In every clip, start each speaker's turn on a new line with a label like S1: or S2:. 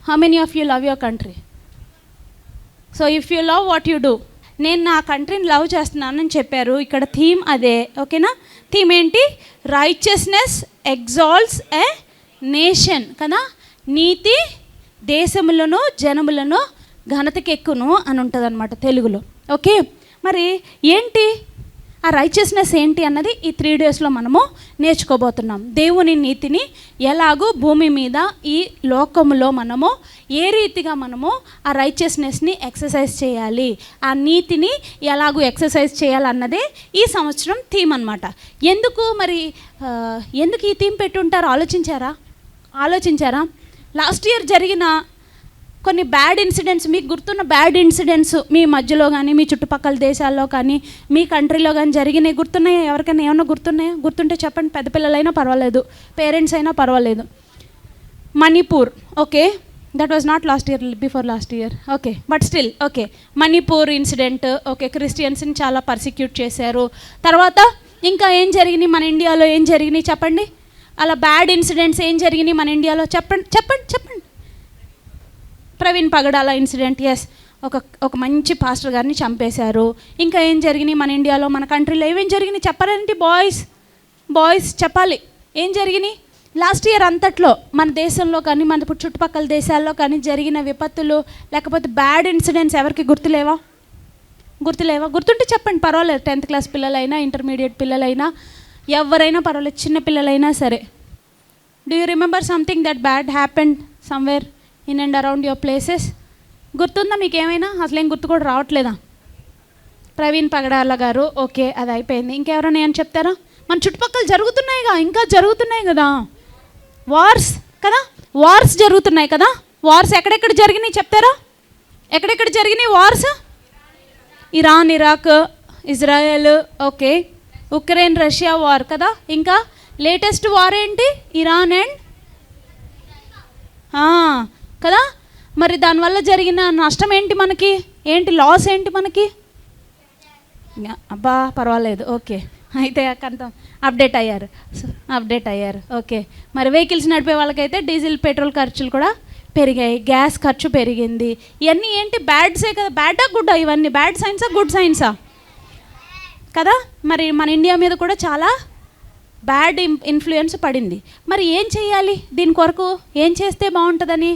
S1: How many of you love your country? So if you love what you do. నేను నా కంట్రీని love చేస్తున్నానని చెప్పారు. ఇక్కడ థీమ్ అదే, ఓకేనా? థీమ్ ఏంటి? రైచియస్నెస్ ఎగ్జాల్ట్స్ ఎ నేషన్ కదా. నీతి దేశములను జనములను ఘనతకెక్కును అని ఉంటుంది అనమాట తెలుగులో. ఓకే, మరి ఏంటి ఆ రైచియస్నెస్ ఏంటి అన్నది ఈ 3 డేస్లో మనము నేర్చుకోబోతున్నాం. దేవుని నీతిని ఎలాగూ భూమి మీద ఈ లోకములో మనము ఏ రీతిగా మనము ఆ రైచియస్నెస్ని ఎక్సర్సైజ్ చేయాలి, ఆ నీతిని ఎలాగూ ఎక్సర్సైజ్ చేయాలన్నదే ఈ సంవత్సరం థీమ్ అనమాట. ఎందుకు ఈ థీమ్ పెట్టుంటారో ఆలోచించారా? లాస్ట్ ఇయర్ జరిగిన కొన్ని బ్యాడ్ ఇన్సిడెంట్స్, మీకు గుర్తున్న బ్యాడ్ ఇన్సిడెంట్స్ మీ మధ్యలో కానీ మీ చుట్టుపక్కల దేశాల్లో కానీ మీ కంట్రీలో కానీ జరిగినాయి గుర్తున్నాయా? ఎవరికైనా ఏమన్నా గుర్తున్నాయా? గుర్తుంటే చెప్పండి. పెద్ద పిల్లలైనా పర్వాలేదు, పేరెంట్స్ అయినా పర్వాలేదు. Manipur, okay, that was not last year, before last year, okay, but still okay. Manipur incident, okay, క్రిస్టియన్స్ని చాలా పర్సిక్యూట్ చేశారు. తర్వాత ఇంకా ఏం జరిగినాయి మన ఇండియాలో? ఏం జరిగినాయి చెప్పండి? అలా బ్యాడ్ ఇన్సిడెంట్స్ ఏం జరిగినాయి మన ఇండియాలో? చెప్పండి. ప్రవీణ్ పగడాల ఇన్సిడెంట్, ఎస్, ఒక మంచి పాస్టర్ గారిని చంపేశారు. ఇంకా ఏం జరిగినాయి మన ఇండియాలో, మన కంట్రీలో ఏమేం జరిగినాయి చెప్పాలంటే బాయ్స్ చెప్పాలి. ఏం జరిగినాయి లాస్ట్ ఇయర్ అంతట్లో మన దేశంలో కానీ మన చుట్టుపక్కల దేశాల్లో కానీ జరిగిన విపత్తులు లేకపోతే బ్యాడ్ ఇన్సిడెంట్స్ ఎవరికి గుర్తులేవా? గుర్తుంటే చెప్పండి, పర్వాలేదు. 10th క్లాస్ పిల్లలైనా, ఇంటర్మీడియట్ పిల్లలైనా, ఎవరైనా పర్వాలేదు, చిన్న పిల్లలైనా సరే. Do you remember something that bad happened somewhere in and around your places? గుర్తుందా మీకు ఏమైనా? అసలేం గుర్తు కూడా రావట్లేదా? ప్రవీణ్ పగడాల గారు, ఓకే, అది అయిపోయింది. ఇంకెవరైనా ఏం చెప్తారా? మన చుట్టుపక్కల ఇంకా జరుగుతున్నాయి కదా వార్స్ కదా, వార్స్ జరుగుతున్నాయి కదా. వార్స్ ఎక్కడెక్కడ జరిగినాయి చెప్తారా? ఎక్కడెక్కడ జరిగినాయి wars? Iran, Iraq, Israel, okay, Ukraine, Russia war కదా. ఇంకా లేటెస్ట్ వార్ ఏంటి? ఇరాన్ అండ్ కదా. మరి దానివల్ల జరిగిన నష్టం ఏంటి మనకి? లాస్ ఏంటి మనకి? అబ్బా పర్వాలేదు, ఓకే, అయితే కొంత అప్డేట్ అయ్యారు, ఓకే. మరి వెహికల్స్ నడిపే వాళ్ళకైతే డీజిల్ పెట్రోల్ ఖర్చులు కూడా పెరిగాయి, గ్యాస్ ఖర్చు పెరిగింది. ఇవన్నీ ఏంటి? బ్యాడ్సే కదా. బ్యాడా గుడ్డా ఇవన్నీ? బ్యాడ్ సైన్సా గుడ్ సైన్సా కదా. మరి మన ఇండియా మీద కూడా చాలా బ్యాడ్ ఇన్ఫ్లుయెన్స్ పడింది. మరి ఏం చేయాలి దీని కొరకు? ఏం చేస్తే బాగుంటుందని?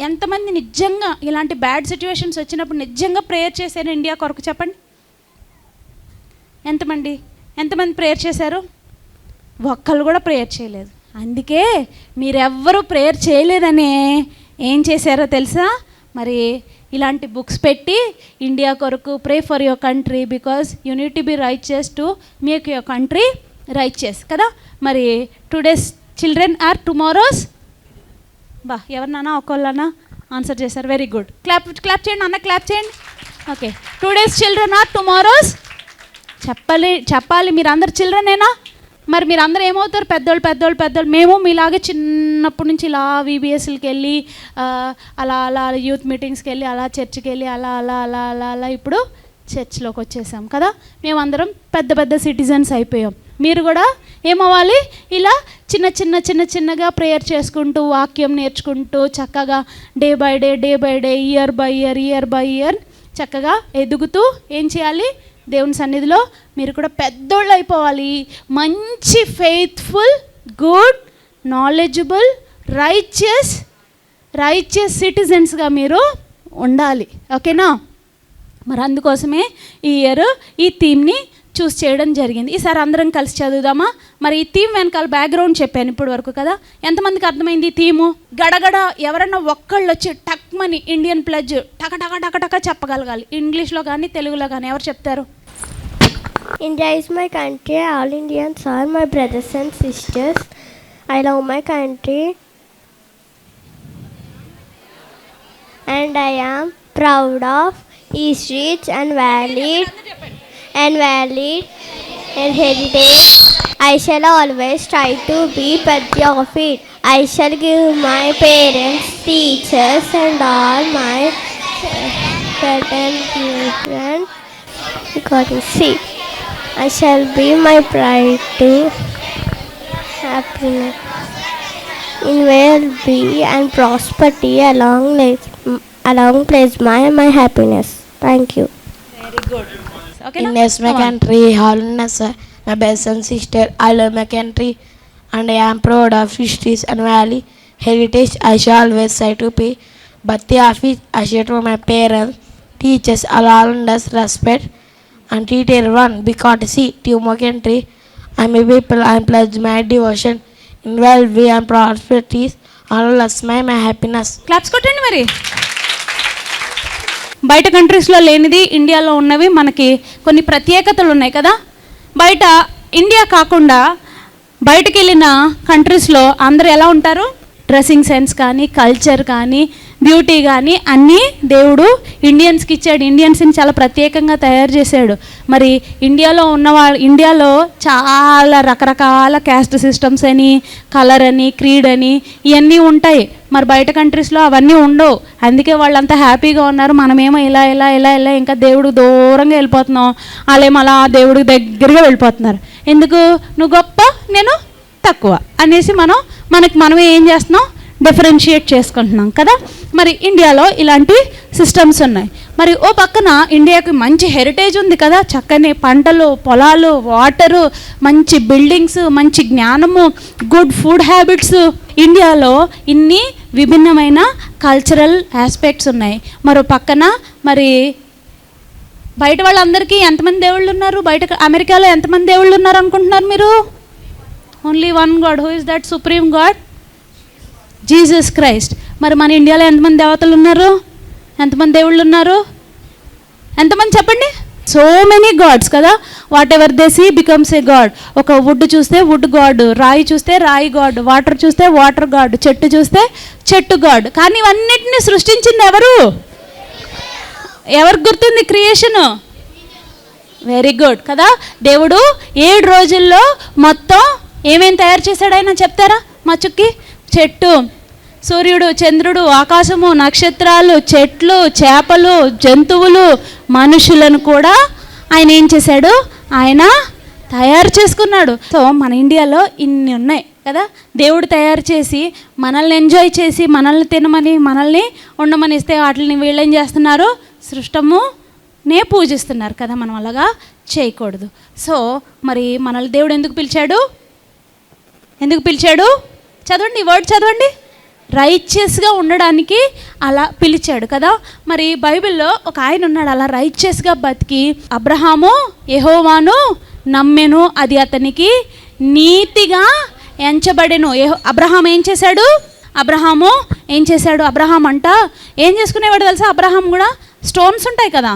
S1: ఎంతమంది నిజంగా ఇలాంటి బ్యాడ్ సిచ్యువేషన్స్ వచ్చినప్పుడు నిజంగా ప్రేయర్ చేశారు ఇండియా కొరకు చెప్పండి? ఎంతమంది ప్రేయర్ చేశారు? ఒక్కళ్ళు కూడా ప్రేయర్ చేయలేదు. అందుకే మీరెవ్వరూ ప్రేయర్ చేయలేదనే ఏం చేశారో తెలుసా? మరి ఇలాంటి బుక్స్ పెట్టి ఇండియా కొరకు pray for your country because you need to be righteous to make your country righteous కదా. మరి టుడేస్ చిల్డ్రన్ ఆర్ టుమారోస్. ఎవరినన్నా ఒకళ్ళన్నా ఆన్సర్ చేశారు, వెరీ గుడ్. క్లాప్ చేయండి అన్న, క్లాప్ చేయండి. Okay, today's children are tomorrow's. చెప్పాలి మీరు అందరు చిల్డ్రనేనా? మరి మీరు అందరూ ఏమవుతారు? పెద్దోళ్ళు. మేము మీలాగే చిన్నప్పటి నుంచి ఇలా VBSలకి వెళ్ళి అలా యూత్ మీటింగ్స్కి వెళ్ళి అలా చర్చికి వెళ్ళి అలా ఇప్పుడు చర్చ్లోకి వచ్చేసాం కదా. మేమందరం పెద్ద సిటిజన్స్ అయిపోయాం. మీరు కూడా ఏమవ్వాలి? ఇలా చిన్నగా ప్రేయర్ చేసుకుంటూ వాక్యం నేర్చుకుంటూ చక్కగా day by day year by year చక్కగా ఎదుగుతూ ఏం చేయాలి? దేవుని సన్నిధిలో మీరు కూడా పెద్దోళ్ళు అయిపోవాలి. మంచి ఫెయిత్ఫుల్, గుడ్, నాలెడ్జబుల్, రైచియస్ సిటిజన్స్గా మీరు ఉండాలి, ఓకేనా? మరి అందుకోసమే ఈ ఇయర్ ఈ థీమ్ని చూస్ చేయడం జరిగింది. ఈసారి అందరం కలిసి చదువుదామా? మరి ఈ థీమ్ వెనకాల బ్యాక్గ్రౌండ్ చెప్పాను ఇప్పటి వరకు కదా. ఎంతమందికి అర్థమైంది ఈ థీము? గడగడ ఎవరన్నా ఒక్కళ్ళు వచ్చి టక్మని ఇండియన్ ప్లెడ్జ్ టక చెప్పగలగాలి. ఇంగ్లీష్లో కానీ తెలుగులో కానీ. ఎవరు చెప్తారు?
S2: India is my country. All Indians are my brothers and sisters. I love my country and I am proud of its rich and varied heritage. I shall always try to be worthy of it. I shall give my parents, teachers and all my children courtesy. I shall be my pride to happiness. in well-being and prosperity along place my happiness. Thank you.
S1: Very good. Okay
S3: In this my country, holiness, my brothers and sister, I love my country and I am proud of history and valley heritage. I shall always try to pay, but the office I share to my parents, teachers, all us respect and treat everyone because see to my country. I may people I pledge my devotion in well-being and prosperity. All us my happiness.
S1: Claps కొట్టండి మరి. బయట కంట్రీస్లో లేనిది ఇండియాలో ఉన్నవి మనకి కొన్ని ప్రత్యేకతలు ఉన్నాయి కదా. బయట ఇండియా కాకుండా బయటకు వెళ్ళిన కంట్రీస్లో అందరూ ఎలా ఉంటారు? డ్రెస్సింగ్ సెన్స్ కానీ, కల్చర్ కానీ, బ్యూటీ కానీ అన్నీ దేవుడు ఇండియన్స్కి ఇచ్చాడు. ఇండియన్స్ని చాలా ప్రత్యేకంగా తయారు చేశాడు. మరి ఇండియాలో చాలా రకరకాల క్యాస్ట్ సిస్టమ్స్ అని, కలర్ అని, క్రీడ్ అని ఇవన్నీ ఉంటాయి. మరి బయట కంట్రీస్లో అవన్నీ ఉండవు. అందుకే వాళ్ళంతా హ్యాపీగా ఉన్నారు. మనమేమో ఇలా ఇలా ఇలా ఇలా ఇంకా దేవుడు దూరంగా వెళ్ళిపోతున్నాం. వాళ్ళేమో అలా దేవుడి దగ్గరగా వెళ్ళిపోతున్నారు. ఎందుకు? నువ్వు గొప్ప, నేను తక్కువ అనేసి మనమే ఏం చేస్తున్నాం? డిఫరెన్షియేట్ చేసుకుంటున్నాం కదా. మరి ఇండియాలో ఇలాంటి సిస్టమ్స్ ఉన్నాయి. మరి ఓ పక్కన ఇండియాకి మంచి హెరిటేజ్ ఉంది కదా. చక్కని పంటలు, పొలాలు, వాటరు, మంచి బిల్డింగ్స్, మంచి జ్ఞానము, గుడ్ ఫుడ్ హ్యాబిట్స్. ఇండియాలో ఇన్ని విభిన్నమైన కల్చరల్ ఆస్పెక్ట్స్ ఉన్నాయి. మరో పక్కన మరి బయట వాళ్ళందరికీ ఎంతమంది దేవుళ్ళు ఉన్నారు? బయట అమెరికాలో ఎంతమంది దేవుళ్ళు ఉన్నారు అనుకుంటున్నారు మీరు? Only one God. Who is that supreme God? Jesus Christ. మరి మన ఇండియాలో ఎంతమంది దేవతలు ఉన్నారు? ఎంతమంది దేవుళ్ళు ఉన్నారు? ఎంతమంది చెప్పండి? సో మెనీ గాడ్స్ కదా. Whatever they see becomes a god. ఒక వుడ్ చూస్తే వుడ్ గాడ్, రాయి చూస్తే రాయి గాడ్, వాటర్ చూస్తే వాటర్ గాడ్, చెట్టు చూస్తే చెట్టు గాడ్. కానీ ఇవన్నిటిని సృష్టించింది ఎవరు? ఎవరికి గుర్తుంది క్రియేషను? వెరీ గుడ్ కదా. దేవుడు 7 రోజుల్లో మొత్తం ఏమేమి తయారు చేశాడు ఆయన చెప్తారా? మచ్చుక్కి చెట్టు, సూర్యుడు, చంద్రుడు, ఆకాశము, నక్షత్రాలు, చెట్లు, చేపలు, జంతువులు, మనుషులను కూడా ఆయన ఏం చేశాడు? ఆయన తయారు చేసుకున్నాడు. సో మన ఇండియాలో ఇన్ని ఉన్నాయి కదా. దేవుడు తయారు చేసి మనల్ని ఎంజాయ్ చేసి మనల్ని తినమని మనల్ని ఉండమని ఇస్తే వాటిని వీళ్ళేం చేస్తున్నారు? సృష్టమునే పూజిస్తున్నారు కదా. మనం అలాగా చేయకూడదు. సో మరి మనల్ని దేవుడు ఎందుకు పిలిచాడు? చదవండి, ఈ వర్డ్ చదవండి. రైచియస్గా ఉండడానికి అలా పిలిచాడు కదా. మరి బైబిల్లో ఒక ఆయన ఉన్నాడు అలా రైచియస్గా బతికి. అబ్రహాము యెహోవాను నమ్మెను, అది అతనికి నీతిగా ఎంచబడెను. అబ్రహాం ఏం చేశాడు? అబ్రహాం అంట ఏం చేసుకునేవాడు తెలుసా? అబ్రహాం కూడా స్టోన్స్ ఉంటాయి కదా,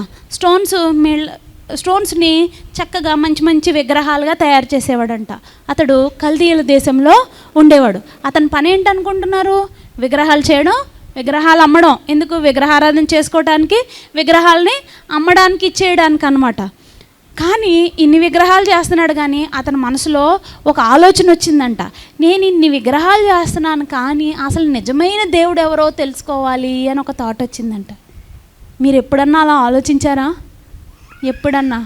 S1: స్టోన్స్ని చక్కగా మంచి మంచి విగ్రహాలుగా తయారు చేసేవాడంట. అతడు కల్దీయుల దేశంలో ఉండేవాడు. అతని పని ఏంటనుకుంటున్నారు? విగ్రహాలు చేయడం, విగ్రహాలు అమ్మడం. ఎందుకు? విగ్రహారాధన చేసుకోవడానికి, విగ్రహాలని అమ్మడానికి, ఇచ్చేయడానికి అనమాట. కానీ ఇన్ని విగ్రహాలు చేస్తున్నాడు. కానీ అతని మనసులో ఒక ఆలోచన వచ్చిందంట. నేను ఇన్ని విగ్రహాలు చేస్తున్నాను కానీ అసలు నిజమైన దేవుడు ఎవరో తెలుసుకోవాలి అని ఒక థాట్ వచ్చిందంట. మీరు ఎప్పుడన్నా అలా ఆలోచించారా? ఎప్పుడన్నా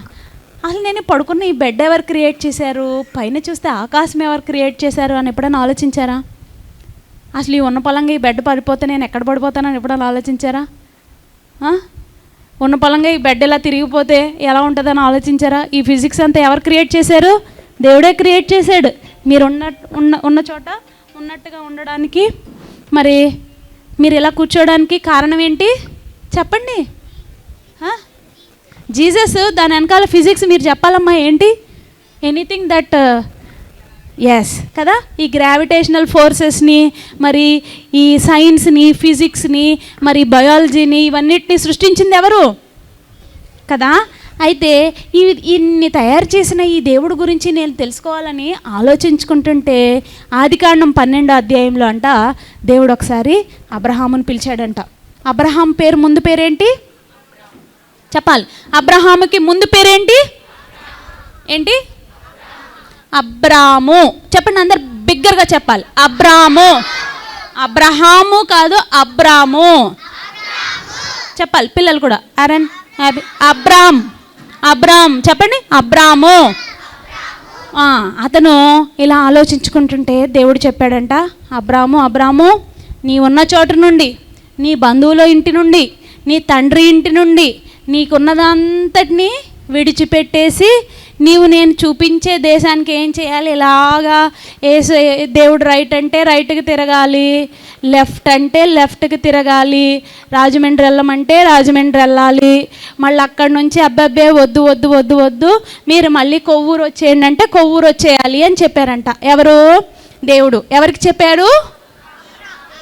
S1: అసలు నేను పడుకున్న ఈ బెడ్ ఎవరు క్రియేట్ చేశారు, పైన చూస్తే ఆకాశం ఎవరు క్రియేట్ చేశారు అని ఎప్పుడన్నా ఆలోచించారా? అసలు ఈ ఉన్న పొలంగా ఈ బెడ్ పడిపోతే నేను ఎక్కడ పడిపోతానని ఎప్పుడన్నా ఆలోచించారా? ఉన్న పొలంగా ఈ బెడ్ ఇలా తిరిగిపోతే ఎలా ఉంటుందని ఆలోచించారా? ఈ ఫిజిక్స్ అంతా ఎవరు క్రియేట్ చేశారు? దేవుడే క్రియేట్ చేశాడు. మీరు ఉన్న చోట ఉన్నట్టుగా ఉండడానికి, మరి మీరు ఇలా కూర్చోడానికి కారణం ఏంటి చెప్పండి? జీసస్. దాని వెనకాల ఫిజిక్స్ మీరు చెప్పాలమ్మా ఏంటి? ఎనీథింగ్ దట్ ఎస్ కదా. ఈ గ్రావిటేషనల్ ఫోర్సెస్ని, మరి ఈ సైన్స్ని, ఫిజిక్స్ని, మరి బయాలజీని, ఇవన్నిటిని సృష్టించింది ఎవరు కదా. అయితే ఇన్ని తయారు చేసిన ఈ దేవుడి గురించి నేను తెలుసుకోవాలని ఆలోచించుకుంటుంటే ఆదికాండం 12వ అధ్యాయంలో అంట దేవుడు ఒకసారి అబ్రహాముని పిలిచాడంట. అబ్రహాం పేరు ముందు పేరేంటి చెప్పాలి? అబ్రహాముకి ముందు పేరేంటి? అబ్రాము. చెప్పండి, అందరు బిగ్గరగా చెప్పాలి. అబ్రహాము కాదు, అబ్రాము చెప్పాలి. పిల్లలు కూడా అరణ్, అబ్రామ్ చెప్పండి. అబ్రాము. అతను ఇలా ఆలోచించుకుంటుంటే దేవుడు చెప్పాడంట అబ్రాము నీ ఉన్న చోటు నుండి, నీ బంధువుల ఇంటి నుండి, నీ తండ్రి ఇంటి నుండి నీకున్నదంతటినీ విడిచిపెట్టేసి నీవు నేను చూపించే దేశానికి ఏం చేయాలి? ఇలాగా దేవుడు రైట్ అంటే రైట్కి తిరగాలి, లెఫ్ట్ అంటే లెఫ్ట్కి తిరగాలి, రాజమండ్రి వెళ్ళమంటే రాజమండ్రి వెళ్ళాలి, మళ్ళీ అక్కడి నుంచి అబ్బాబ్బే వద్దు వద్దు వద్దు వద్దు మీరు మళ్ళీ కొవ్వూరు వచ్చేయండి అంటే కొవ్వూరు వచ్చేయాలి అని చెప్పారంట. ఎవరు? దేవుడు. ఎవరికి చెప్పాడు?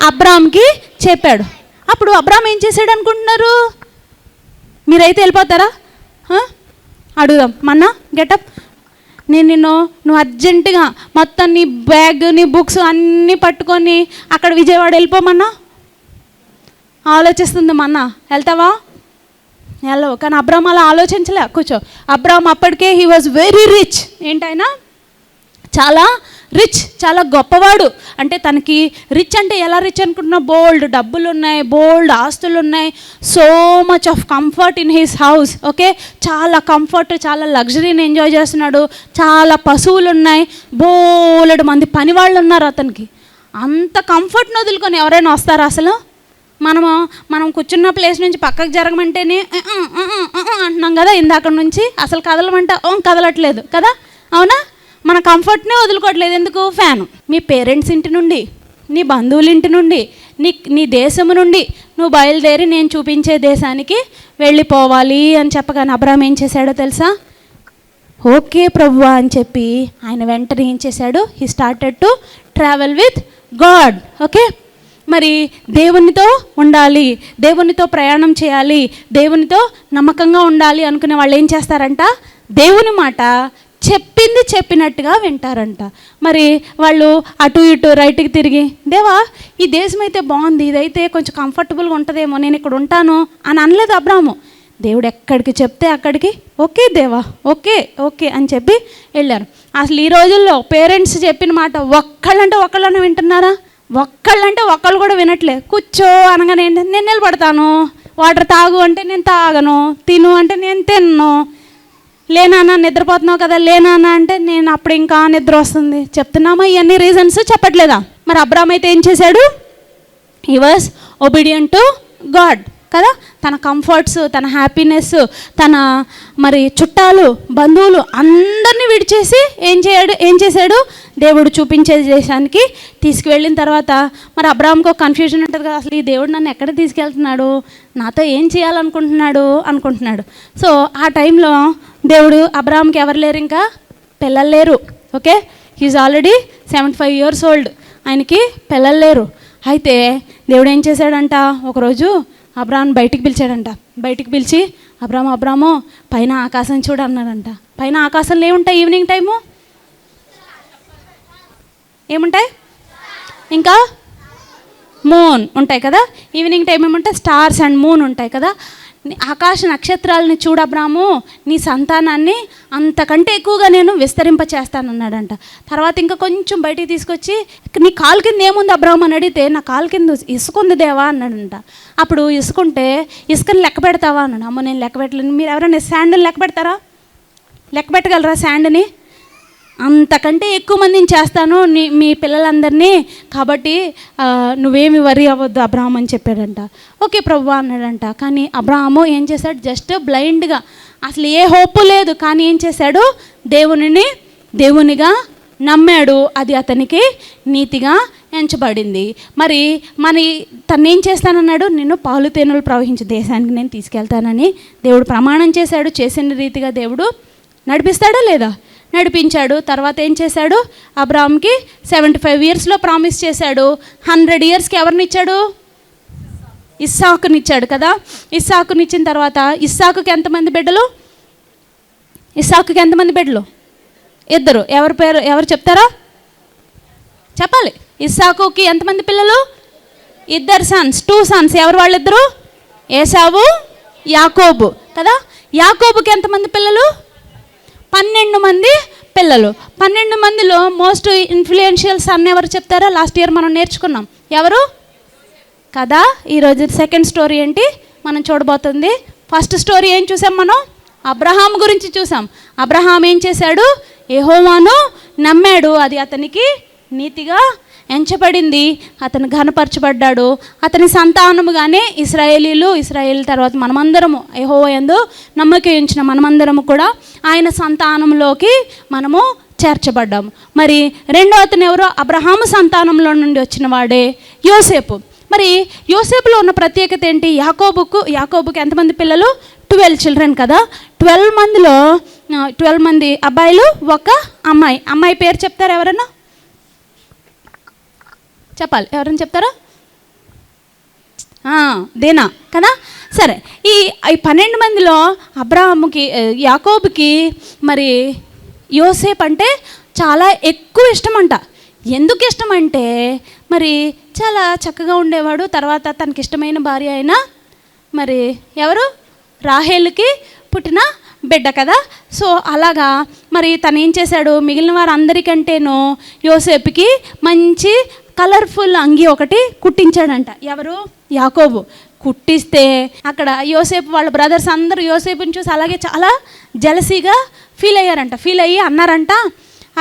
S1: అబ్రామ్కి చెప్పాడు. అప్పుడు అబ్రామ్ ఏం చేశాడు అనుకుంటున్నారు? మీరైతే వెళ్ళిపోతారా? అడుగుదాం. మన్నా గెటప్, నువ్వు అర్జెంటుగా మొత్తం నీ బ్యాగ్ నీ బుక్స్ అన్నీ పట్టుకొని అక్కడ విజయవాడ వెళ్ళిపోమన్నా ఆలోచిస్తుంది. మన్నా వెళ్తావా? వెళ్ళవు. కానీ అబ్రామ్ అలా ఆలోచించలే. కూర్చో. అబ్రామ్ అప్పటికే హీ వాజ్ వెరీ రిచ్. ఏంటైనా చాలా రిచ్, చాలా గొప్పవాడు. అంటే తనకి రిచ్ అంటే ఎలా రిచ్ అనుకుంటున్నా? బోల్డ్ డబ్బులు ఉన్నాయి, బోల్డ్ ఆస్తులు ఉన్నాయి, so much of comfort in his house. Okay, చాలా కంఫర్ట్, చాలా లగ్జరీని ఎంజాయ్ చేస్తున్నాడు, చాలా పశువులు ఉన్నాయి, బోలెడు మంది పని వాళ్ళు ఉన్నారు అతనికి. అంత కంఫర్ట్ని వదులుకొని ఎవరైనా వస్తారా అసలు? మనం కూర్చున్న ప్లేస్ నుంచి పక్కకు జరగమంటేనే అంటున్నాం కదా ఇందాక నుంచి. అసలు కదలమంటే కదలట్లేదు కదా, అవునా? మన కంఫర్ట్నే వదులుకోవట్లేదు. ఎందుకు? ఫ్యాను. మీ పేరెంట్స్ ఇంటి నుండి, నీ బంధువుల ఇంటి నుండి, నీ దేశము నుండి నువ్వు బయలుదేరి నేను చూపించే దేశానికి వెళ్ళిపోవాలి అని చెప్పగానే అబ్రామ్ ఏం చేశాడో తెలుసా? ఓకే ప్రభువా అని చెప్పి ఆయన వెంటనే ఏం చేశాడు? He started to travel with God. Okay, మరి దేవునితో ఉండాలి, దేవునితో ప్రయాణం చేయాలి, దేవునితో నమ్మకంగా ఉండాలి అనుకునే వాళ్ళు ఏం చేస్తారంట? దేవుని మాట చెప్పింది చెప్పినట్టుగా వింటారంట. మరి వాళ్ళు అటు ఇటు రైట్కి తిరిగి, దేవా ఈ దేశం అయితే బాగుంది, ఇదైతే కొంచెం కంఫర్టబుల్గా ఉంటుందేమో, నేను ఇక్కడ ఉంటాను అని అనలేదు అబ్రాము. దేవుడు ఎక్కడికి చెప్తే అక్కడికి ఓకే దేవా, ఓకే ఓకే అని చెప్పి వెళ్ళారు. అసలు ఈ రోజుల్లో పేరెంట్స్ చెప్పిన మాట ఒక్కళ్ళంటే ఒక్కళ్ళని వింటున్నారా? ఒక్కళ్ళంటే ఒక్కళ్ళు కూడా వినట్లే. కూర్చో అనగానే నేను నిలబడతాను, వాటర్ తాగు అంటే నేను తాగను, తిను అంటే నేను తిన్ను, లేనానా నిద్రపోతున్నావు కదా లేనానా అంటే నేను అప్పుడు ఇంకా నిద్ర వస్తుంది. చెప్తున్నామా ఇవన్నీ రీజన్స్? చెప్పట్లేదా? మరి అబ్రామ్ అయితే ఏం చేశాడు? He was obedient to God కదా. తన కంఫర్ట్స్, తన హ్యాపీనెస్, తన మరి చుట్టాలు, బంధువులు అందరినీ విడిచేసి ఏం చేశాడు? దేవుడు చూపించే దేశానికి తీసుకువెళ్ళిన తర్వాత మరి అబ్రామ్కి ఒక కన్ఫ్యూజన్ ఉంటుంది కదా, అసలు ఈ దేవుడు నన్ను ఎక్కడ తీసుకెళ్తున్నాడు, నాతో ఏం అనుకుంటున్నాడు. సో ఆ టైంలో దేవుడు అబ్రామ్కి ఎవరు లేరు, ఇంకా పిల్లలు లేరు. Okay, he's already 75 years old, ఆయనకి పిల్లలు లేరు. అయితే దేవుడు ఏం చేశాడంట? ఒకరోజు అబ్రామ్ బయటికి పిలిచాడంట. బయటికి పిలిచి అబ్రాము పైన ఆకాశం చూడు అన్నాడంట. పైన ఆకాశంలో ఏముంటాయి? ఈవినింగ్ టైము ఏముంటాయి? ఇంకా మూన్ ఉంటాయి కదా. ఈవినింగ్ టైం ఏముంటాయి? స్టార్స్ అండ్ మూన్ ఉంటాయి కదా. ఆకాశ నక్షత్రాలని చూడు అబ్రాము, నీ సంతానాన్ని అంతకంటే ఎక్కువగా నేను విస్తరింపచేస్తానన్నాడంట. తర్వాత ఇంకా కొంచెం బయటికి తీసుకొచ్చి నీ కాలు కింద ఏముంది అబ్రాము అని అడిగితే నా కాలు కింద ఇసుకుంది దేవా అన్నాడంట. అప్పుడు ఇసుకుంటే ఇసుకని లెక్క పెడతావా అన్నాడు. అమ్మ నేను లెక్క పెట్టలేను. మీరు ఎవరైనా శాండ్ని లెక్క పెడతారా? లెక్క పెట్టగలరా శాండ్ని? అంతకంటే ఎక్కువ మందిని చేస్తాను మీ పిల్లలందరినీ, కాబట్టి నువ్వేమి వరి అవ్వద్దు అబ్రాహం అని చెప్పాడంట. ఓకే ప్రభువా అన్నాడంట. కానీ అబ్రాహము ఏం చేశాడు? జస్ట్ బ్లైండ్గా, అసలు ఏ హోప్ లేదు, కానీ ఏం చేశాడు? దేవునిగా నమ్మాడు. అది అతనికి నీతిగా ఎంచబడింది. మరి తను ఏం చేస్తానన్నాడు? నిన్ను పాలు తేనెలు ప్రవహించే దేశానికి నేను తీసుకెళ్తానని దేవుడు ప్రమాణం చేశాడు. చేసిన రీతిగా దేవుడు నడిపిస్తాడా లేదా? నడిపించాడు. తర్వాత ఏం చేశాడు? అబ్రామ్కి 75 yearsలో ప్రామిస్ చేశాడు. 100 yearsకి ఎవరిని ఇచ్చాడు? ఇస్సాకునిచ్చాడు కదా. ఇస్సాకునిచ్చిన తర్వాత ఇస్సాకుకి ఎంతమంది బిడ్డలు? ఇద్దరు. ఎవరి పేరు ఎవరు చెప్తారా? చెప్పాలి. ఇస్సాకుకి ఎంతమంది పిల్లలు? 2 sons, 2 sons. ఎవరు వాళ్ళిద్దరు? ఏసావు, యాకోబు కదా. యాకోబుకి ఎంతమంది పిల్లలు? 12 మంది పిల్లలు. 12 మందిలో మోస్ట్ ఇన్ఫ్లుయెన్షియల్ సన్ ఎవరు చెప్తారా? లాస్ట్ ఇయర్ మనం నేర్చుకున్నాం. ఎవరు కదా. ఈరోజు సెకండ్ స్టోరీ ఏంటి మనం చూడబోతుంది? ఫస్ట్ స్టోరీ ఏం చూసాం మనం? అబ్రహాం గురించి చూసాం. అబ్రహాం ఏం చేశాడు? యెహోవాను నమ్మాడు, అది అతనికి నీతిగా ఎంచబడింది, అతను ఘనపరచబడ్డాడు. అతని సంతానముగానే ఇశ్రాయేల్ తర్వాత మనమందరము యెహోవా యందు నమ్మకం ఉంచిన మనమందరము కూడా ఆయన సంతానంలోకి మనము చేర్చబడ్డాము. మరి రెండో అతను ఎవరో? అబ్రహాము సంతానంలో నుండి వచ్చిన వాడే యోసేపు. మరి యోసేపులో ఉన్న ప్రత్యేకత ఏంటి? యాకోబుకి ఎంతమంది పిల్లలు? 12 చిల్డ్రన్ కదా. 12 మందిలో 12 మంది అబ్బాయిలు, ఒక అమ్మాయి పేరు చెప్తారా ఎవరన్నా? చెప్పాలి, ఎవరైనా చెప్తారా? దీనా కదా. సరే, ఈ 12 మందిలో యాకోబుకి మరి యోసేపు అంటే చాలా ఎక్కువ ఇష్టం అంట. ఎందుకు ఇష్టం అంటే మరి చాలా చక్కగా ఉండేవాడు. తర్వాత తనకి ఇష్టమైన భార్య అయినా మరి ఎవరు? రాహేలుకి పుట్టిన బిడ్డ కదా. సో అలాగా మరి తను ఏం చేశాడు? మిగిలిన వారందరికంటేనూ యోసేపుకి మంచి కలర్ఫుల్ అంగి ఒకటి కుట్టించాడంట. ఎవరు? యాకోబు. కుట్టిస్తే అక్కడ యోసేపు వాళ్ళ బ్రదర్స్ అందరూ యోసేపుని చూసి అలాగే చాలా జలసీగా ఫీల్ అయ్యి అన్నారంట,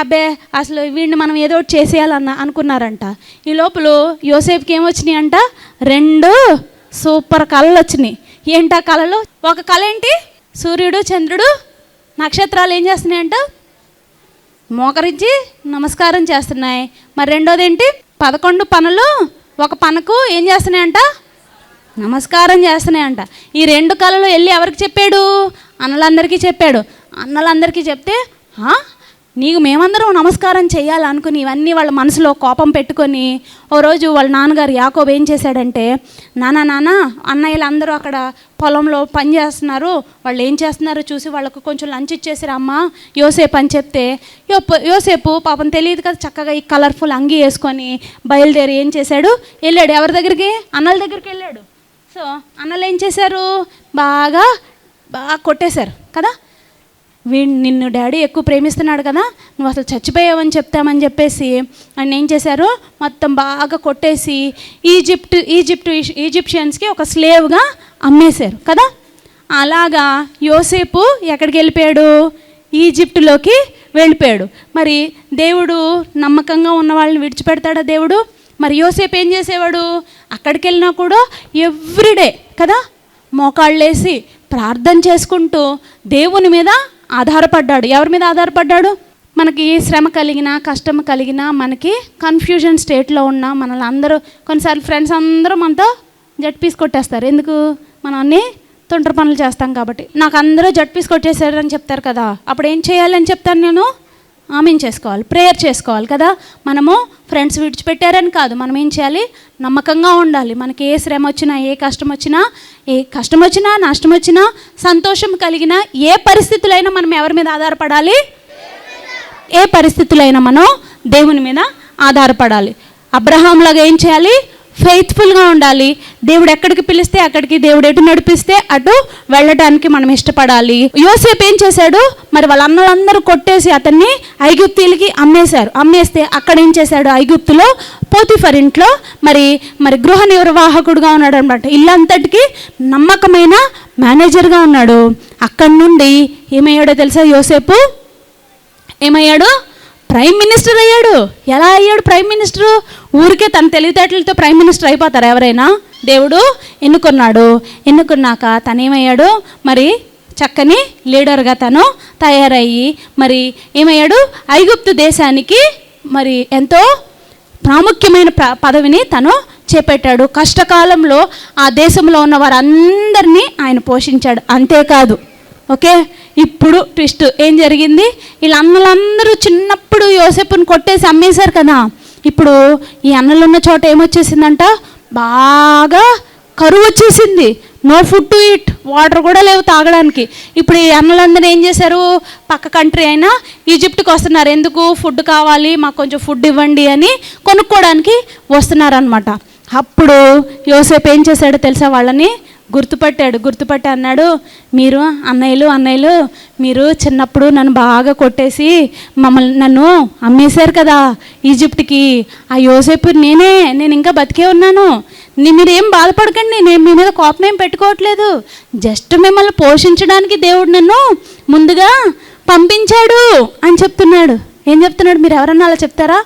S1: అబ్బే అసలు వీడిని మనం ఏదో ఒకటి అనుకున్నారంట. ఈ లోపల యోసేపుకి ఏమొచ్చినాయి అంట? 2 సూపర్ కళలు వచ్చినాయి. ఏంటా కళలు? ఒక కళ ఏంటి? సూర్యుడు, చంద్రుడు, నక్షత్రాలు ఏం చేస్తున్నాయంట? మోకరించి నమస్కారం చేస్తున్నాయి. మరి రెండోది ఏంటి? 11 పనులు ఒక పనకు ఏం చేస్తున్నాయంట? నమస్కారం చేస్తున్నాయంట. ఈ 2 కళలు వెళ్ళి ఎవరికి చెప్పాడు? అన్నలందరికీ చెప్పాడు. అన్నలందరికీ చెప్తే నీకు మేమందరం నమస్కారం చేయాలనుకుని ఇవన్నీ వాళ్ళ మనసులో కోపం పెట్టుకొని ఓ రోజు వాళ్ళ నాన్నగారు యాకోబు ఏం చేశాడంటే, నాన్న అన్నయ్యలు అందరూ అక్కడ పొలంలో పని చేస్తున్నారు, వాళ్ళు ఏం చేస్తున్నారో చూసి వాళ్ళకు కొంచెం లంచ్ ఇచ్చేసారు అమ్మ యోసేపు అని చెప్తే, యోసేపు పాపం తెలియదు కదా, చక్కగా ఈ కలర్ఫుల్ అంగి వేసుకొని బయలుదేరి ఏం చేశాడు? వెళ్ళాడు. ఎవరి దగ్గరికి? అన్నల దగ్గరికి వెళ్ళాడు. సో అన్నలు ఏం చేశారు? బాగా కొట్టేశారు కదా. నిన్ను డాడీ ఎక్కువ ప్రేమిస్తున్నాడు కదా, నువ్వు అసలు చచ్చిపోయావని చెప్తామని చెప్పేసి ఆయన ఏం చేశారు? మొత్తం బాగా కొట్టేసి ఈజిప్షియన్స్కి ఒక స్లేవ్గా అమ్మేశారు కదా. అలాగా యోసేపు ఎక్కడికి వెళ్ళిపోయాడు? ఈజిప్టులోకి వెళ్ళిపోయాడు. మరి దేవుడు నమ్మకంగా ఉన్న వాళ్ళని విడిచిపెడతాడా దేవుడు? మరి యోసేపు ఏం చేసేవాడు? అక్కడికి వెళ్ళినా కూడా ఎవ్రీడే కదా మోకాళ్ళేసి ప్రార్థన చేసుకుంటూ దేవుని మీద ఆధారపడ్డాడు. ఎవరి మీద ఆధారపడ్డాడు? మనకి శ్రమ కలిగినా కష్టం కలిగినా మనకి కన్ఫ్యూజన్ స్టేట్లో ఉన్న మనల్ని అందరూ కొన్నిసార్లు ఫ్రెండ్స్ అందరూ మనతో జట్పీస్ కొట్టేస్తారు. ఎందుకు? మనం అన్నీ తొంటరి పనులు చేస్తాం కాబట్టి. నాకు అందరూ జట్పీస్ కొట్టేశారని చెప్తారు కదా, అప్పుడు ఏం చేయాలని చెప్తాను నేను? ఆమీన్ చేసుకోవాలి, ప్రేయర్ చేసుకోవాలి కదా. మనము ఫ్రెండ్స్ విడిచిపెట్టారని కాదు, మనం ఏం చేయాలి? నమ్మకంగా ఉండాలి. మనకి ఏ శ్రమ వచ్చినా, ఏ కష్టం వచ్చినా, నష్టం వచ్చినా, సంతోషం కలిగినా, ఏ పరిస్థితులైనా మనం ఎవరి మీద ఆధారపడాలి? ఏ పరిస్థితులైనా మనం దేవుని మీద ఆధారపడాలి. అబ్రహాంలాగా ఏం చేయాలి? ఫెయిత్ఫుల్గా ఉండాలి. దేవుడు ఎక్కడికి పిలిస్తే అక్కడికి, దేవుడు ఎటు నడిపిస్తే అటు వెళ్ళటానికి మనం ఇష్టపడాలి. యోసేపు ఏం చేశాడు? మరి వాళ్ళ అన్నలందరూ కొట్టేసి అతన్ని ఐగుప్తీలకి అమ్మేస్తే అక్కడ ఏం చేశాడు? ఐగుప్తులో పోతిఫర్ ఇంట్లో మరి గృహ నిర్వాహకుడుగా ఉన్నాడు అనమాట. ఇల్లంతటికి నమ్మకమైన మేనేజర్గా ఉన్నాడు. అక్కడి నుండి ఏమయ్యాడో తెలుసా? యోసేపు ఏమయ్యాడు? ప్రైమ్ మినిస్టర్ అయ్యాడు. ఎలా అయ్యాడు ప్రైమ్ మినిస్టరు? ఊరికే తన తెలివితేటలతో ప్రైమ్ మినిస్టర్ అయిపోతారు ఎవరైనా? దేవుడు ఎన్నుకున్నాక తనేమయ్యాడు? మరి చక్కని లీడర్గా తను తయారయ్యి మరి ఏమయ్యాడు? ఐగుప్తు దేశానికి మరి ఎంతో ప్రాముఖ్యమైన పదవిని తను చేపట్టాడు. కష్టకాలంలో ఆ దేశంలో ఉన్న వారందరినీ ఆయన పోషించాడు. అంతేకాదు, ఓకే, ఇప్పుడు ట్విస్ట్ ఏం జరిగింది? వీళ్ళ అన్నలందరూ చిన్నప్పుడు యోసేపుని కొట్టేసి అమ్మేశారు కదా. ఇప్పుడు ఈ అన్నలు ఉన్న చోట ఏమొచ్చేసిందంట? బాగా కరువు వచ్చేసింది. No food to eat, water కూడా లేవు తాగడానికి. ఇప్పుడు ఈ అన్నలందరూ ఏం చేశారు? పక్క కంట్రీ అయినా ఈజిప్ట్కి వస్తున్నారు. ఎందుకు? ఫుడ్ కావాలి, మాకు కొంచెం ఫుడ్ ఇవ్వండి అని కొనుక్కోవడానికి వస్తున్నారనమాట. అప్పుడు యోసేపు ఏం చేశాడో తెలుసా? వాళ్ళని గుర్తుపట్టి అన్నాడు, మీరు అన్నయ్యలు మీరు చిన్నప్పుడు నన్ను బాగా కొట్టేసి నన్ను అమ్మేశారు కదా ఈజిప్ట్కి. ఆ యోసేపు నేను ఇంకా బతికే ఉన్నాను. మీరేం బాధపడకండి, నేను మీ మీద కోపం ఏం పెట్టుకోవట్లేదు. జస్ట్ మిమ్మల్ని పోషించడానికి దేవుడు నన్ను ముందుగా పంపించాడు అని చెప్తున్నాడు. ఏం చెప్తున్నాడు? మీరు ఎవరన్నా అలా చెప్తారా?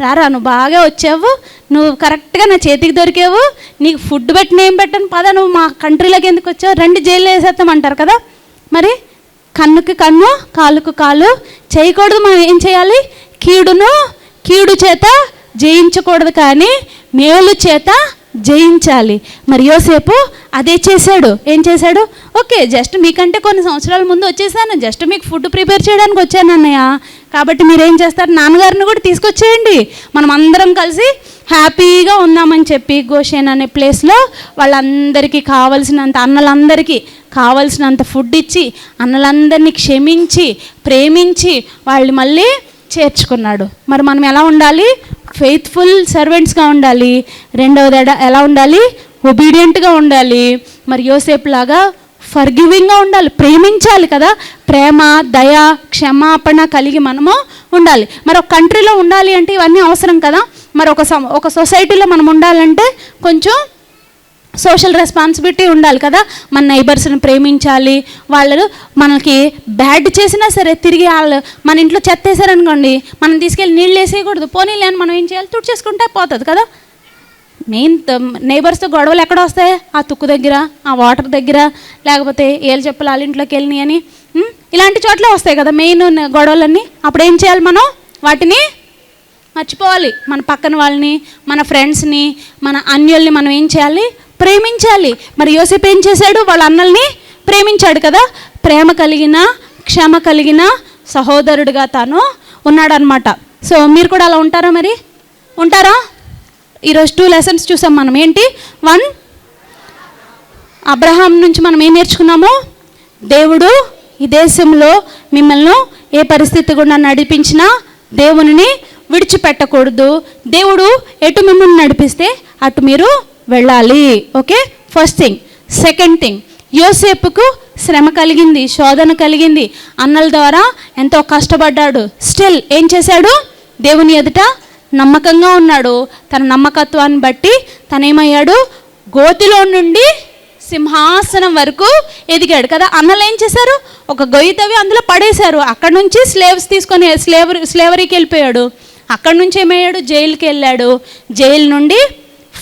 S1: రారా నువ్వు బాగా వచ్చావు, నువ్వు కరెక్ట్గా నా చేతికి దొరికావు, నీకు ఫుడ్ పెట్టిన ఏం పెట్టను, పద నువ్వు మా కంట్రీలోకి ఎందుకు వచ్చావు, రండి జైల్లో వేసేస్తామంటారు కదా. మరి కన్నుకి కన్ను, కాలుకు కాలు చేయకూడదు. మనం ఏం చేయాలి? కీడు చేత జయించకూడదు, కానీ మేలు చేత జయించాలి. మరి యోసేపు అదే చేశాడు. ఏం చేశాడు? ఓకే, జస్ట్ మీకంటే కొన్ని సంవత్సరాల ముందు వచ్చేసాను, జస్ట్ మీకు ఫుడ్ ప్రిపేర్ చేయడానికి వచ్చాను అన్నయ్య, కాబట్టి మీరేం చేస్తారు, నాన్నగారిని కూడా తీసుకొచ్చేయండి, మనం అందరం కలిసి హ్యాపీగా ఉందామని చెప్పి గోషేన్ అనే ప్లేస్లో వాళ్ళందరికీ కావలసినంత, అన్నలందరికీ కావలసినంత ఫుడ్ ఇచ్చి, అన్నలందరినీ క్షమించి ప్రేమించి వాళ్ళు మళ్ళీ చేర్చుకున్నాడు. మరి మనం ఎలా ఉండాలి? ఫెయిత్ఫుల్ సర్వెంట్స్గా ఉండాలి. రెండవది ఎలా ఉండాలి? ఒబీడియంట్గా ఉండాలి. మరి యోసేపు లాగా ఫర్గివింగ్గా ఉండాలి, ప్రేమించాలి కదా. ప్రేమ, దయ, క్షమాపణ కలిగి మనము ఉండాలి. మరి ఒక కంట్రీలో ఉండాలి అంటే ఇవన్నీ అవసరం కదా. మరి ఒక సొసైటీలో మనం ఉండాలంటే కొంచెం సోషల్ రెస్పాన్సిబిలిటీ ఉండాలి కదా. మన నైబర్స్ని ప్రేమించాలి, వాళ్ళు మనకి బ్యాడ్ చేసినా సరే తిరిగి వాళ్ళు మన ఇంట్లో చెత్త వేసారనుకోండి, మనం తీసుకెళ్ళి నీళ్ళు వేసేయకూడదు, పోనీలే అని మనం ఏం చేయాలి, తుడిచేసుకుంటే పోతుంది కదా. మెయిన్ నైబర్స్తో గొడవలు ఎక్కడ వస్తాయి? ఆ తుక్కు దగ్గర, ఆ వాటర్ దగ్గర, లేకపోతే ఏళ్ళు చెప్పులు వాళ్ళ ఇంట్లోకి వెళ్ళినాయి అని ఇలాంటి చోట్ల వస్తాయి కదా మెయిన్ గొడవలన్నీ. అప్పుడు ఏం చేయాలి? మనం వాటిని మర్చిపోవాలి. మన పక్కన వాళ్ళని, మన ఫ్రెండ్స్ని, మన అన్యుల్ని మనం ఏం చేయాలి? ప్రేమించాలి. మరి యోసేపు ఏం చేశాడు? వాళ్ళ అన్నల్ని ప్రేమించాడు కదా. ప్రేమ కలిగిన, క్షమ కలిగిన సహోదరుడిగా తాను ఉన్నాడనమాట. సో మీరు కూడా అలా ఉంటారా? మరి ఉంటారా? ఈరోజు 2 లెసన్స్ చూసాం మనం. ఏంటి? 1, అబ్రహాం నుంచి మనం ఏం నేర్చుకున్నాము? దేవుడు ఈ దేశంలో మిమ్మల్ని ఏ పరిస్థితి గుండా నడిపించినా దేవునిని విడిచిపెట్టకూడదు. దేవుడు ఎటు మిమ్మల్ని నడిపిస్తే అటు మీరు వెళ్ళాలి. Okay, first thing. Second thing, యోసేపుకు శ్రమ కలిగింది, శోధన కలిగింది, అన్నల ద్వారా ఎంతో కష్టపడ్డాడు. స్టిల్ ఏం చేశాడు? దేవుని ఎదుట నమ్మకంగా ఉన్నాడు. తన నమ్మకత్వాన్ని బట్టి తనేమయ్యాడు? గోతిలో నుండి సింహాసనం వరకు ఎదిగాడు కదా. అన్నలు ఏం చేశారు? ఒక గొయ్యి తవ్వి అందులో పడేశారు. అక్కడ నుంచి స్లేవ్స్ తీసుకొని స్లేవరీకి వెళ్ళిపోయాడు. అక్కడ నుంచి ఏమయ్యాడు? జైలుకి వెళ్ళాడు. జైలు నుండి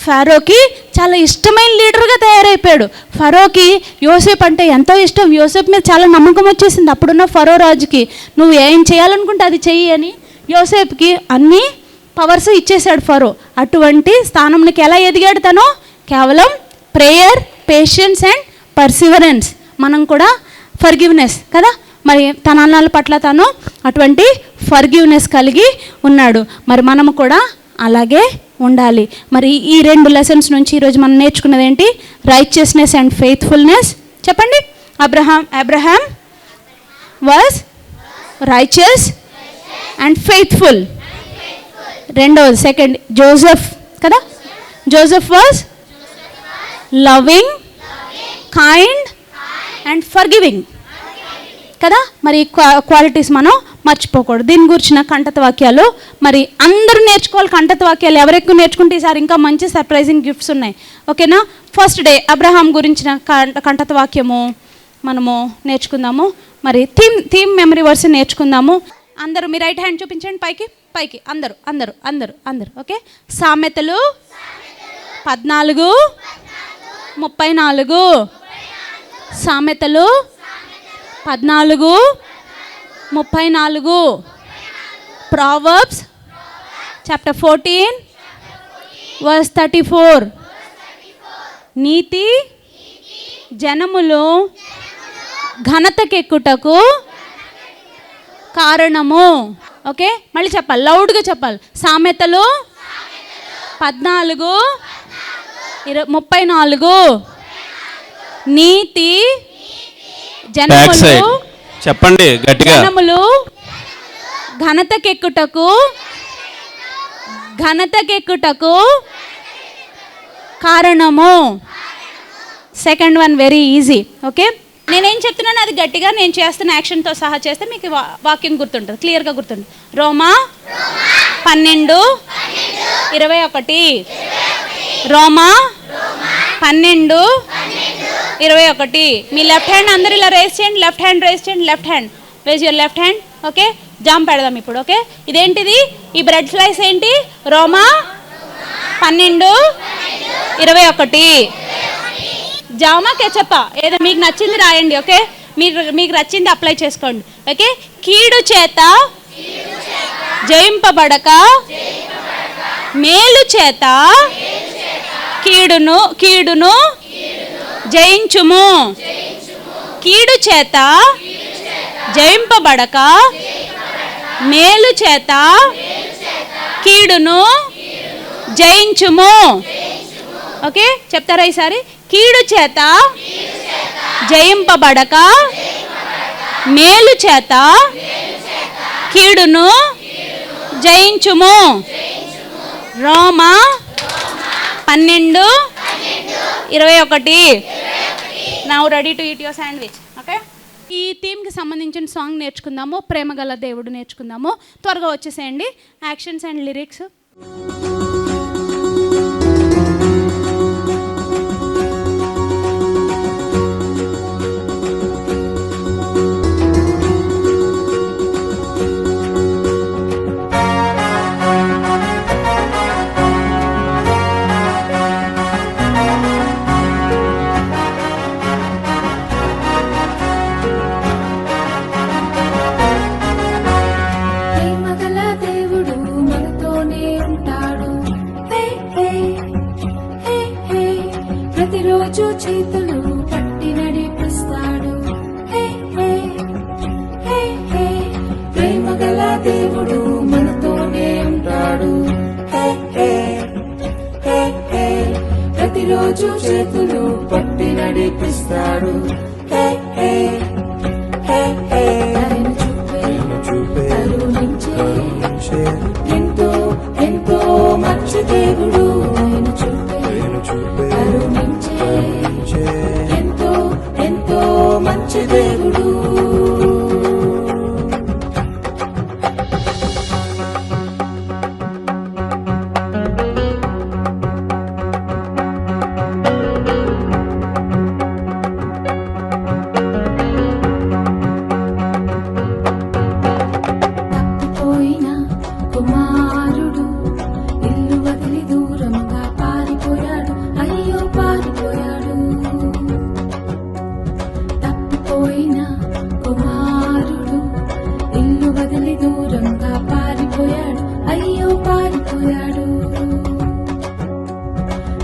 S1: ఫరోకి చాలా ఇష్టమైన లీడర్గా తయారైపోయాడు. ఫరోకి యోసేపు అంటే ఎంతో ఇష్టం. యోసేపు మీద చాలా నమ్మకం వచ్చేసింది అప్పుడున్న ఫరో రాజుకి. నువ్వు ఏం చేయాలనుకుంటే అది చెయ్యి అని యోసేపుకి అన్ని పవర్స్ ఇచ్చేశాడు ఫరో. అటువంటి స్థానంకి ఎలా ఎదిగాడు తను? కేవలం ప్రేయర్, పేషెన్స్ అండ్ పర్సివరెన్స్. మనం కూడా ఫర్గివ్నెస్ కదా. మరి తన అన్నల పట్ల తను అటువంటి ఫర్గివ్నెస్ కలిగి ఉన్నాడు. మరి మనము కూడా అలాగే ఉండాలి. మరి ఈ 2 లెసన్స్ నుంచి ఈరోజు మనం నేర్చుకున్నది ఏంటి? Righteousness and faithfulness. చెప్పండి. Abraham was righteous and faithful. రెండవది, సెకండ్, జోసెఫ్ కదా. Joseph was loving, kind and forgiving కదా. మరి క్వాలిటీస్ మనం మర్చిపోకూడదు. దీని గురించిన కంఠత వాక్యాలు మరి అందరూ నేర్చుకోవాలి. కంఠత వాక్యాలు ఎవరు ఎక్కువ నేర్చుకుంటే ఈసారి ఇంకా మంచి సర్ప్రైజింగ్ గిఫ్ట్స్ ఉన్నాయి. ఓకేనా? ఫస్ట్ డే అబ్రహాం గురించిన కంఠత వాక్యము మనము నేర్చుకుందాము. మరి థీమ్ మెమరీ వర్స్ నేర్చుకుందాము. అందరూ మీ రైట్ హ్యాండ్ చూపించండి పైకి, పైకి అందరూ అందరూ అందరూ అందరూ. ఓకే, సామెతలు 14:34. సామెతలు 14:34. Proverbs chapter 14 verse 34. నీతి జనములు ఘనతకెక్కుటకు కారణము. ఓకే, మళ్ళీ చెప్పాలి, లౌడ్గా చెప్పాలి. సామెతలు 14:34. నీతి జనములు
S4: చెప్పండి గట్టిగా.
S1: జనములు ఘనతకెక్కుటకు కారణము. Second one very easy. Okay, నేనేం చెప్తున్నాను అది గట్టిగా నేను చేస్తున్న యాక్షన్తో సహా చేస్తే మీకు వాక్యం గుర్తుంటుంది, క్లియర్గా గుర్తుంటుంది. రోమా 12:21. రోమా 12:21. మీ లెఫ్ట్ హ్యాండ్ అందరు ఇలా రేస్ చేయండి. లెఫ్ట్ హ్యాండ్ రేస్ చేయండి. Left hand raise your left hand. Okay, jam పెడదాం ఇప్పుడు. ఓకే, ఇదేంటిది? ఈ బ్రెడ్ స్లైస్ ఏంటి? రోమా 12:21. జామా కెచప్పా ఏదో మీకు నచ్చింది రాయండి. ఓకే, మీకు నచ్చింది అప్లై చేసుకోండి. ఓకే, కీడు చేత జయింపబడక మేలు చేత కీడును జయించుము. కీడు చేత జయింపబడక మేలు చేత కీడును జయించుము. ఓకే, చెప్తారా ఈసారి? కీడు చేత జయింపబడక మేలు చేత కీడును జయించుము. రోమా 12:21. Now ready to eat your sandwich. Okay, ఈ థీమ్కి సంబంధించిన సాంగ్ నేర్చుకుందాము. ప్రేమగల దేవుడు నేర్చుకుందాము. త్వరగా వచ్చేసేయండి. Actions and lyrics.
S5: ప్రతిరోజు చేతులు పట్టి నడిపిస్తాడు. ప్రేమగల దేవుడు మనతోనే ఉంటాడు. ప్రతిరోజు చేతులు పట్టి నడిపిస్తాడు. ఎంతో ఎంతో మంచి దేవుడు. ఎంతో ఎంతో మంచి దేవుడు. తప్పిపోయిన కుమారుడు ఇల్లు వదిలి దూరంగా పారిపోయాడు. అయ్యో పారిపోయాడు. తప్పిపోయిన కుమారుడు ఇల్లు వదిలి దూరంగా పారిపోయాడు. అయ్యో పారిపోయాడు.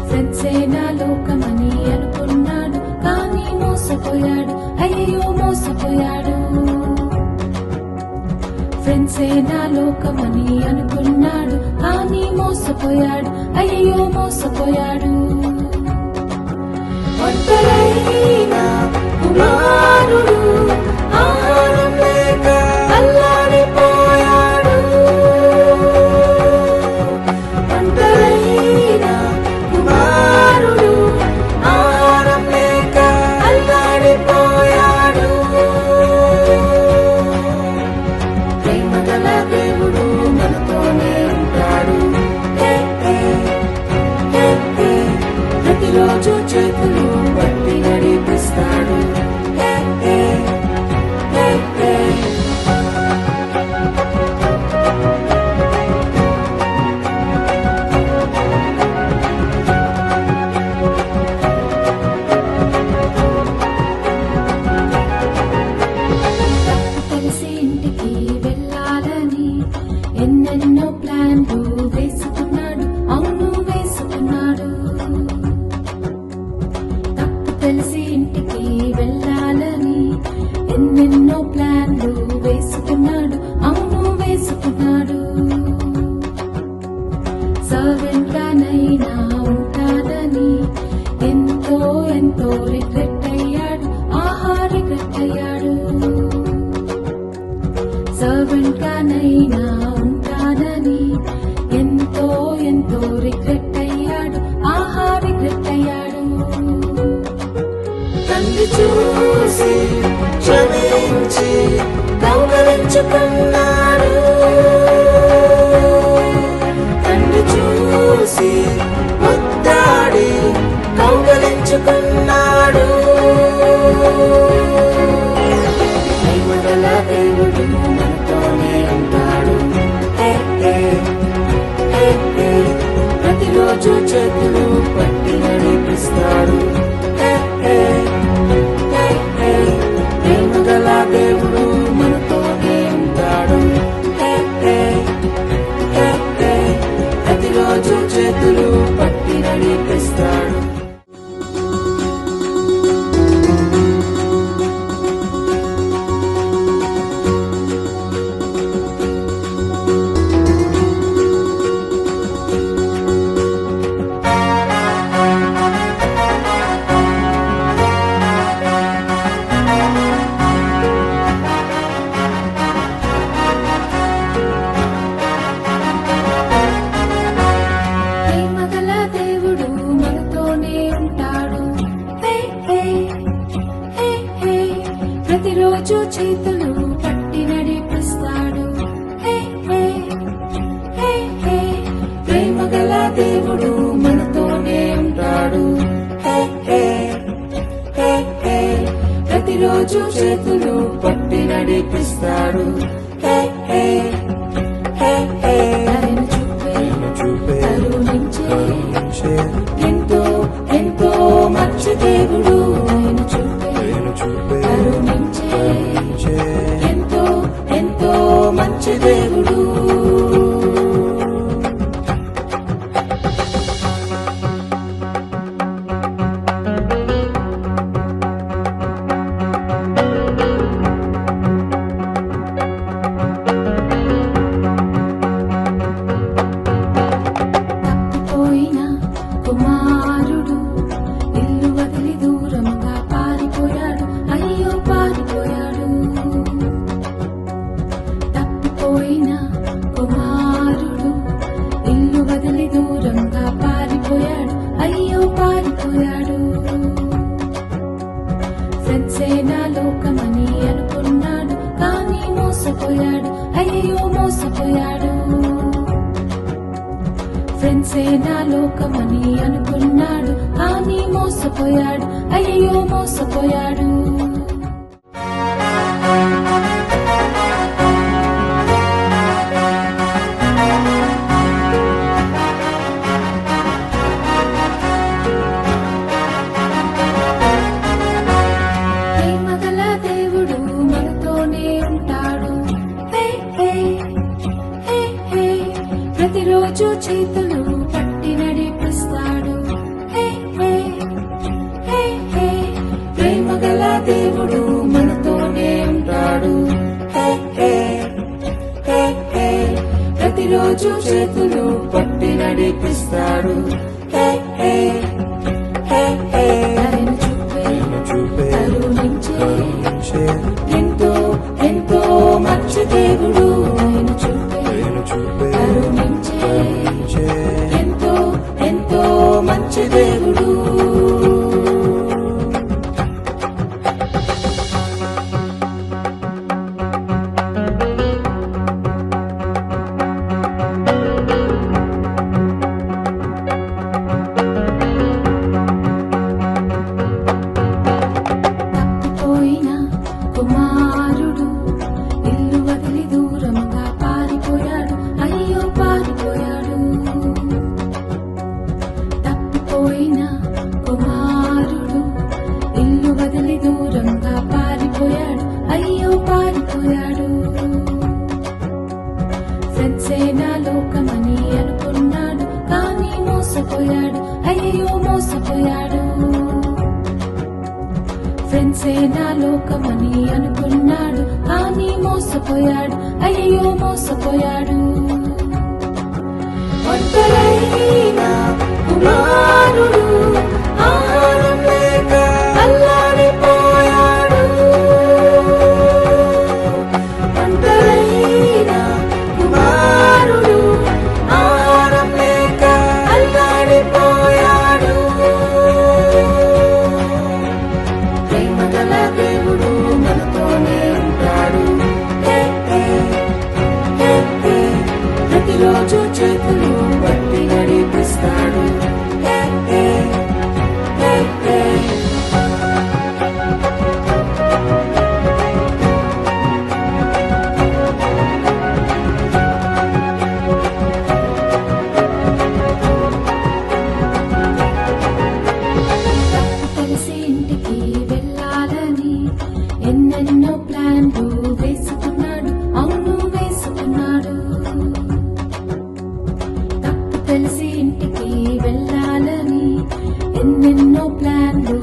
S5: ఫ్రెండ్సేనా లోకమని అనుకున్నాడు, కానీ మోసపోయాడు. అయ్యో మోసపోయాడు. ఫ్రెండ్సేనా లోకమని అనుకున్నాడు, కానీ మోసపోయాడు. అయ్యో మోసపోయాడు. ఒంటరైన కుమారుడు ఆహారం లేక అల్లాడిపోయాడు. ఒంటరైన కుమారుడు ఆహారం లేక అల్లాడిపోయాడు. ప్రేమగల దేవుడు మనతోనే ఉంటాడు. ప్రతిరోజు చేతులు పట్టి నడిపిస్తాడు. కలిసి ఇంటికి వెళ్ళాలని ఎన్నెన్నో ప్లాన్లు వేసుకున్నాడు. అవును వేసుకున్నాడు. తప్పు తెలిసి ఇంటికి వెళ్ళాలని ఎన్నెన్నో ప్లాన్లు వేసుకున్నాడు. అవును వేసుకున్నాడు. సర్వెంట్గానైనా ఉంటానని ఎంతో ఎంతో రిగ్రెట్ అయ్యాడు. ఆహా రిగ్రెట్ అయ్యాడు. సర్వెంట్గానైనా ఉంటానని ఎంతో ఎంతో రిగ్రెట్ అయ్యాడు. ఆహా రిగ్రెట్ అయ్యాడు. తండ్రి చూసి క్షమించి కౌగలించుకున్నాడు. తండ్రి చూసి ముద్దాడి కౌగలించుకున్నాడు. ప్రేమగల దేవుడు మనతో చేతులు పట్టి నడిపిస్తాడు. హే హే హే హే ప్రేమ గల దేవుడు మనతోనే ఉంటాడు. హే హే హే హే ప్రతిరోజు చేతులు పట్టి నడిపిస్తాడు. హే హే హే హే ఆయన చూపే కరుణించే ఎంతో ఎంతో మంచి దేవుడు. ఆయన చూపే కరుణించే ఎంతో ఎంతో మంచి దేవుడు. తప్పిపోయిన కుమారుడు ఇల్లు వదిలి దూరంగా పారిపోయాడు. అయ్యో పారిపోయాడు. తప్పిపోయిన కుమారుడు ఇల్లు వదిలి దూరంగా పారిపోయాడు. అయ్యో పారిపోయాడు. ఫ్రెండ్సే నా లోకమని అనుకున్నాడు, కానీ మోసపోయాడు. అయ్యో మోసపోయాడు. ఫ్రెండ్సే నా లోకమని అనుకున్నాడు, కానీ మోసపోయాడు. అయ్యో మోసపోయాడు. ప్రేమగల దేవుడు మనతోనే ఉంటాడు. హే హే హే హే ప్రతిరోజు చేతులు పట్టి నడిపిస్తాడు. హే హే హే హే ప్రేమగల దేవుడు మనతోనే ఉంటాడు. హే హే హే హే ప్రతిరోజు చేతులు పట్టి నడిపిస్తాడు. హే హే హే హే ఆయన చూపే కరుణించే ఎంతో ఎంతో మంచి దేవుడు. ఆయన చూపే కరుణించే ఎంతో ఎంతో మంచి దేవుడు. తప్పిపోయిన కుమారుడు ఇల్లు వదిలి దూరంగా పారిపోయాడు. అయ్యో పారిపోయాడు. తప్పిపోయిన కుమారుడు ఇల్లు వదిలి దూరంగా పారిపోయాడు. అయ్యో పారిపోయాడు. ఫ్రెండ్సే నా లోకమని అనుకున్నాడు, కానీ మోసపోయాడు. అయ్యో మోసపోయాడు. ఫ్రెండ్సే నా లోకమని అనుకున్నాడు, కానీ మోసపోయాడు. అయ్యో మోసపోయాడు. ఒంటరైన కుమారుడు ఆహారం లేక అల్లాడిపోయాడు. ఒంటరైన కుమారుడు ఆహారం లేక అల్లాడిపోయాడు. ప్రేమగల దేవుడు మనతోనే ఉంటాడు. హే హే హే హే ప్రతిరోజు చేతులు పట్టి నడిపిస్తాడు. హే హే హే హే కలిసి ఇంటికి వెళ్ళాలని ఎన్నెన్నో ప్లాన్లు వేసుకున్నాడు. అవును వేసుకున్నాడు. తప్పు తెలిసి ఇంటికి వెళ్ళాలని ఎన్నెన్నో ప్లాన్లు